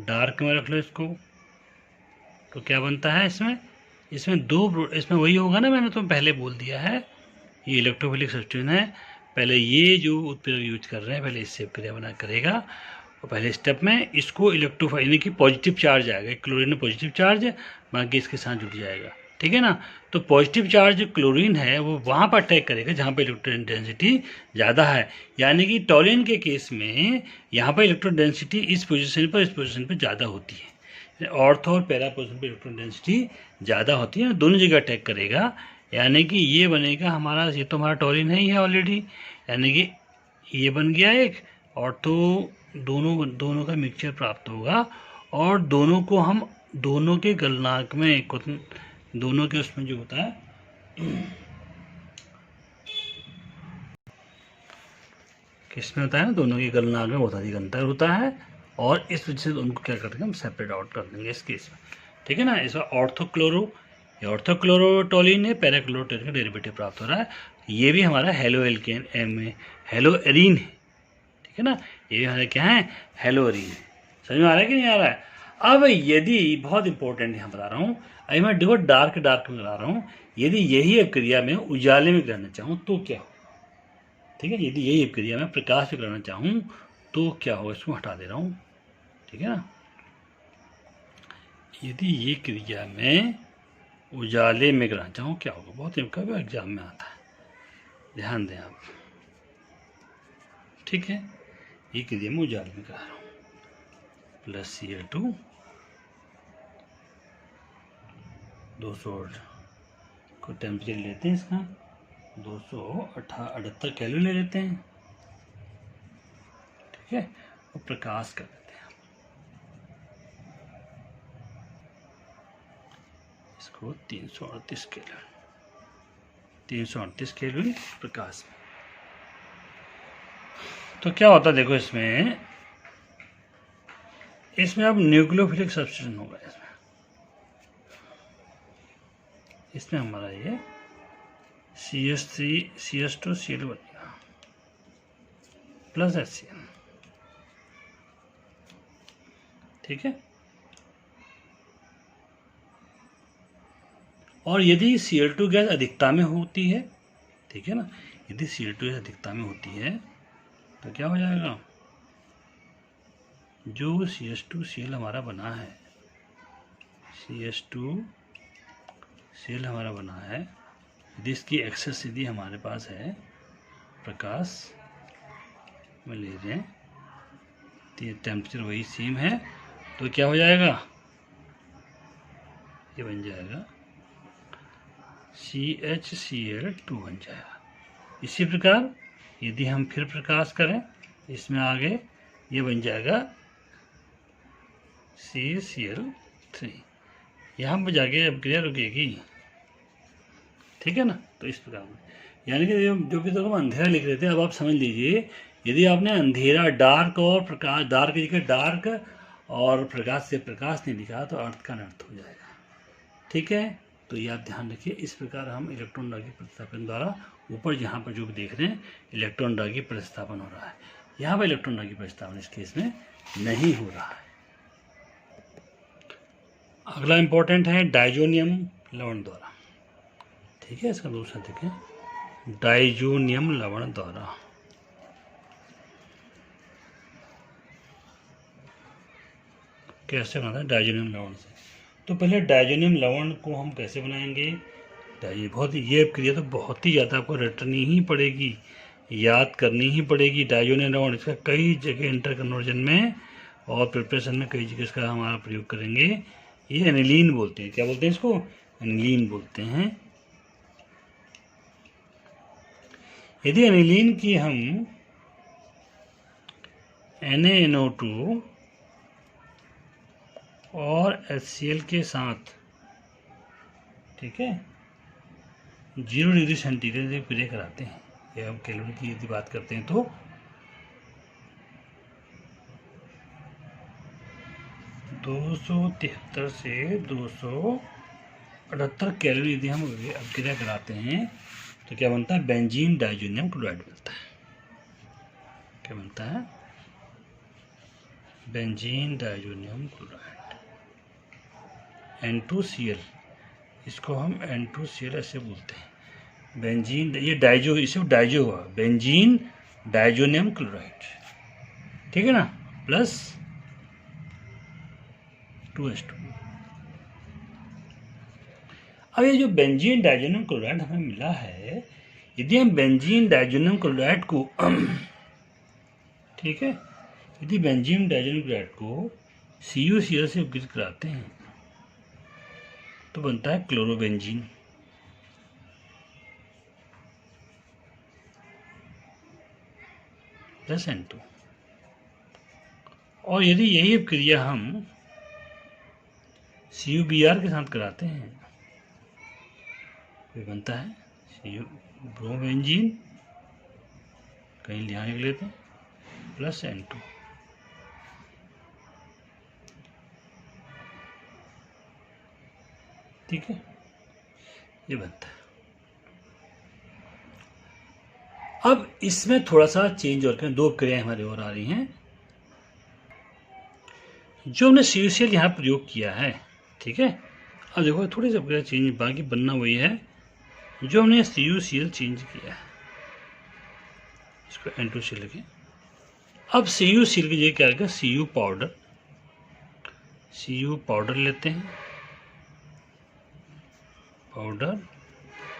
डार्क में रख लो इसको, तो क्या बनता है इसमें इसमें वही होगा ना, मैंने तो पहले बोल दिया है, ये इलेक्ट्रोफिलिक सब्स्टिट्यूशन है। पहले ये जो उत्प्रेरक यूज कर रहे हैं पहले इससे क्रिया बना करेगा, और पहले स्टेप में इसको इलेक्ट्रोफाइल यानी कि पॉजिटिव चार्ज आएगा, क्लोरीन में पॉजिटिव चार्ज है, बाकी इसके साथ जुड़ जाएगा, ठीक है ना। तो पॉजिटिव चार्ज जो क्लोरीन है वो वहाँ पर अटैक करेगा जहाँ पर इलेक्ट्रॉन डेंसिटी ज़्यादा है, यानी कि टॉलिन के केस में यहाँ पर इलेक्ट्रॉन डेंसिटी इस पोजीशन पर ज़्यादा होती है, ऑर्थो और पैरा पोजीशन पर इलेक्ट्रॉन डेंसिटी ज़्यादा होती है, दोनों जगह अटैक करेगा। यानी कि ये बनेगा हमारा, ये तो हमारा टॉलिन है ही है ऑलरेडी, यानी कि ये बन गया एक, और तो दोनों का मिक्सचर प्राप्त होगा, और दोनों को हम दोनों के गलनांक में दोनों के उसमें जो होता है किसमें होता है ना, दोनों के गलनांक में बहुत अधिक अंतर होता है, और इस वजह से उनको क्या करते हैं हम सेपरेट आउट कर देंगे इस केस में, ठीक है ना। इसमें ऑर्थोक्लोरोटोलिन है, पैराक्लोरोटोलिन का डेरिवेटिव प्राप्त हो रहा है। ये भी हमारा हेलोएरीन है, ठीक है ना। ये हमारा क्या है, हेलोएरीन है। समझ में आ रहा है कि नहीं आ रहा है। अब यदि बहुत इंपॉर्टेंट यहाँ बता रहा हूँ, अभी मैं देखो डार्क में बता रहा हूँ, यदि यही क्रिया में उजाले में कराना चाहूँ तो क्या हो, ठीक है। यदि यही क्रिया में प्रकाश में कराना चाहूँ तो क्या हो, इसको हटा दे रहा हूँ, ठीक है ना। यदि ये क्रिया में उजाले में कराना चाहूँ क्या होगा, बहुत कभी एग्जाम में आता है, ध्यान दें आप, ठीक है। ये क्रिया में उजाले में करा रहा हूँ, प्लस Cl2 200 को टेम्परेचर लेते हैं इसका 278 कैलोरी ले लेते हैं, ठीक है, और प्रकाश कर देते हैं इसको 338 कैलोरी प्रकाश में। तो क्या होता है देखो, इसमें अब न्यूक्लियोफिलिक सब्स्टिट्यूशन होगा, इसमें हमारा ये CH2Cl बनेगा प्लस HCl, ठीक है। और यदि Cl2 गैस अधिकता में होती है, ठीक है ना, यदि Cl2 गैस अधिकता में होती है तो क्या हो जाएगा, जो CH2Cl हमारा बना है, CH2Cl हमारा बना है, यदि इसकी एक्सेस यदि हमारे पास है, प्रकाश में ले रहे हैं, टेम्परेचर वही सेम है, तो क्या हो जाएगा, ये बन जाएगा CHCl2 बन जाएगा। इसी प्रकार यदि हम फिर प्रकाश करें, इसमें आगे ये बन जाएगा CCl3, यहाँ पर जाके अब क्रिया रुकेगी, ठीक है ना। तो इस प्रकार में, यानी कि जो भी तो हम अंधेरा लिख रहे थे, अब आप समझ लीजिए यदि आपने अंधेरा डार्क और प्रकाश, डार्क की जगह डार्क और प्रकाश से प्रकाश नहीं लिखा तो अर्थ का अनर्थ हो जाएगा। ठीक है, तो ये आप ध्यान रखिए। इस प्रकार हम इलेक्ट्रॉन दागी प्रतिस्थापन द्वारा ऊपर यहाँ पर जो देख रहे हैं इलेक्ट्रॉन दागी प्रतिस्थापन हो रहा है, यहाँ पर इलेक्ट्रॉन दागी प्रतिस्थापन इस केस में नहीं हो रहा है। अगला इंपॉर्टेंट है डाइजोनियम लवण द्वारा। ठीक है, इसका दूसरा देखें, डाइजोनियम लवण द्वारा। कैसे बनाता है डाइजोनियम लवण से? तो पहले डाइजोनियम लवण को हम कैसे बनाएंगे? बहुत ही, ये क्रिया तो बहुत ही ज़्यादा आपको रटनी ही पड़ेगी, याद करनी ही पड़ेगी। डाइजोनियम लवण इसका कई जगह इंटर कन्वर्जन में और प्रिपरेशन में कई जगह इसका हमारा प्रयोग करेंगे। ये एनिलीन बोलते हैं, क्या बोलते हैं इसको? एनिलीन बोलते हैं। यदि एनिलीन की हम NaNO2 और HCl के साथ, ठीक है, 0 डिग्री सेंटीग्रेड से क्रिया कराते हैं, या हम कैलोरी की यदि बात करते हैं तो 273 से 278 कैलोरी यदि हम क्रिया कराते हैं तो क्या बनता है? बेंजीन डाइजोनियम क्लोराइड बनता है। क्या बनता है? Benzene diazonium chloride, N2Cl। इसको हम N2Cl ऐसे बोलते हैं। बेंजीन, ये डाइजो, इसे डाइजो हुआ, बेंजीन डाइजोनियम क्लोराइड, ठीक है ना, प्लस 2H2। अब ये जो बेंजीन डाइजोनियम क्लोराइड हमें मिला है, यदि हम बेंजीन डाइजोनियम क्लोराइड को ठीक है, यदि बेंजीन डाइजोनियम क्लोराइड को CuCl से उपकृत कराते हैं तो बनता है क्लोरोबेंजीन। Plus N2। और यदि यही क्रिया हम CuBr के साथ कराते हैं तो बनता है ब्रोमेंजीन, कहीं यहाँ लिख लेते हैं, प्लस N2। ठीक है, ये बनता है। अब इसमें थोड़ा सा चेंज और करें, 2 क्रियाएं हमारी और आ रही हैं। जो हमने CuCl यहाँ प्रयोग किया है, ठीक है, अब देखो थोड़ी सी क्रिया चेंज, बाकी बनना वही है। जो हमने CuCl चेंज किया है, इसको N2Cl लिखें। अब CuCl की जगह क्या रहेगा? Cu पाउडर लेते हैं, पाउडर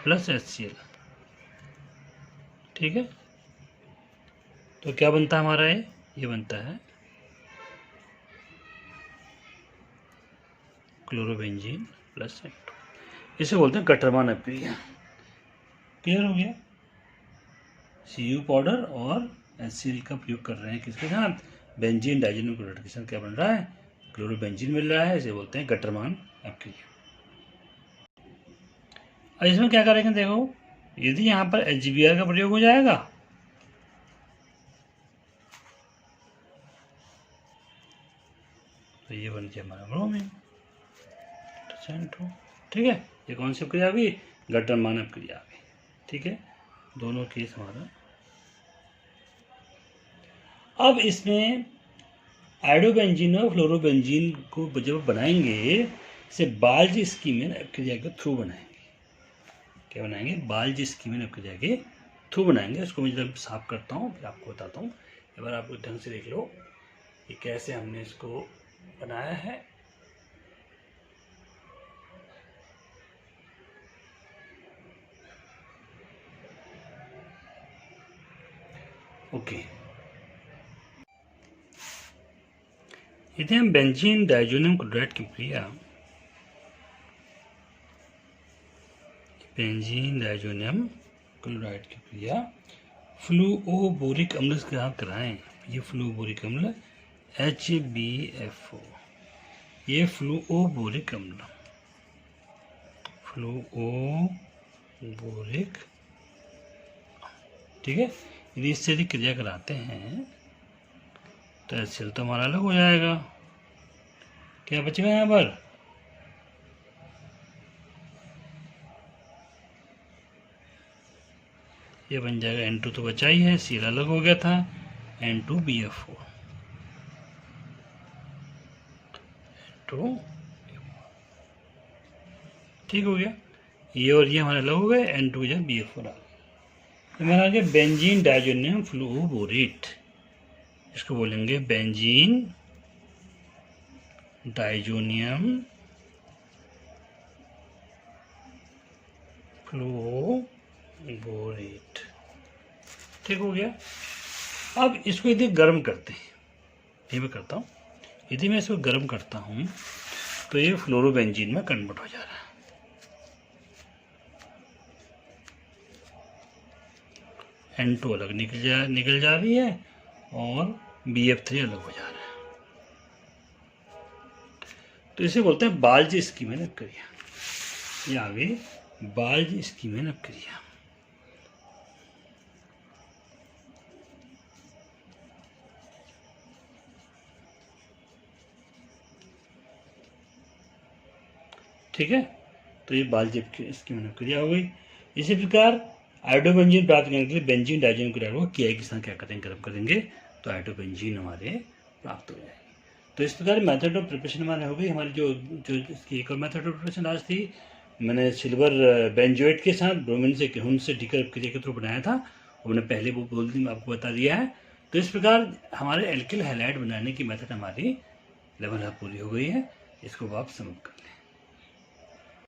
प्लस HCl। ठीक है, तो क्या बनता है हमारा? ये बनता है क्लोरोबेंजीन प्लस N2। इसे बोलते हैं कटरमान अभिक्रिया। क्लियर हो गया? Cu पाउडर और HCl का प्रयोग कर रहे हैं किसके साथ? बेंजीन डाइजोनियम क्लोराइड के साथ। क्या बन रहा है? क्लोरोबेंजीन मिल रहा है, इसे बोलते हैं कटरमान अभिक्रिया। अब इसमें क्या करेंगे? देखो, यदि यहाँ पर HBr का प्रयोग हो जाएगा तो ये बन गया हमारा ब्रोमीन। ठीक है, ये कौन सी क्रिया आ गई? कटरमान अभिक्रिया आ गई। ठीक है, दोनों केस हमारा। अब इसमें आयोडोबेंजीन और फ्लोरोबेंजीन को जब बनाएंगे, इसे बाल्ज स्कीमेन अभिक्रिया के थ्रू बनाएंगे। क्या बनाएंगे? बाल्ज स्कीमेन अभिक्रिया के थ्रू बनाएंगे। उसको मैं जब साफ करता हूँ फिर आपको बताता हूँ। एक बार आप ढंग से देख लो कि कैसे हमने इसको बनाया है। ओके, यदि हम बेंजीन डाइजोनियम क्लोराइड की क्रिया, बेंजीन डाइजोनियम क्लोराइड की क्रिया फ्लूओबोरिक अम्ल के साथ कराएं, ये फ्लूओबोरिक अम्ल HBFO, ये फ्लूओबोरिक अम्ल, फ्लूओबोरिक, ठीक है, यदि इससे यदि क्रिया कराते हैं तो HCl तो हमारा अलग हो जाएगा। क्या बचेगा यहाँ पर? ये बन जाएगा N2 तो बचा ही है, Cl अलग हो गया था, N2BF4 ठीक हो गया। ये और ये हमारे अलग हो गए, N2 या BF4 आ गया। तो मेरा आ गया बेंजीन डाइजोनियम फ्लूओबोरेट। इसको बोलेंगे बेंजीन डाइजोनियम फ्लूओबोरेट। ठीक हो गया। अब इसको यदि गर्म करते हैं, ये मैं करता हूँ, यदि मैं इसको गर्म करता हूँ तो ये फ्लोरोबेंजीन में कन्वर्ट हो जा रहा है। N2 अलग निकल जा रही है और BF3 अलग हो जा रहा है। तो इसे बोलते हैं बाल्जी स्कीमेन क्रिया। ये आ गई बाल्जी स्कीमेन क्रिया। ठीक है, तो ये बाल्जी स्कीमेन क्रिया हो गई। इसी प्रकार आयोडोबेंजीन प्राप्त करने के लिए बेंजीन डाइजोनियम क्रिया को किया के साथ क्या करेंगे, गर्म करेंगे तो आयोडोबेंजीन हमारे प्राप्त हो जाएगी। तो इस प्रकार मेथड ऑफ प्रिपरेशन हमारे हो गई। हमारी जो इसकी एक और मेथड ऑफ प्रिपरेशन आज थी, मैंने सिल्वर बेंजोएट के साथ ब्रोमीन से गेहूं से ढीकर क्रिया के थ्रू बनाया था, वो मैंने पहले वो बोल दी, आपको बता दिया है। तो इस प्रकार हमारे एल्किल हैलाइड बनाने की मेथड हमारी लेवल पूरी हो गई है। इसको आप समझ कर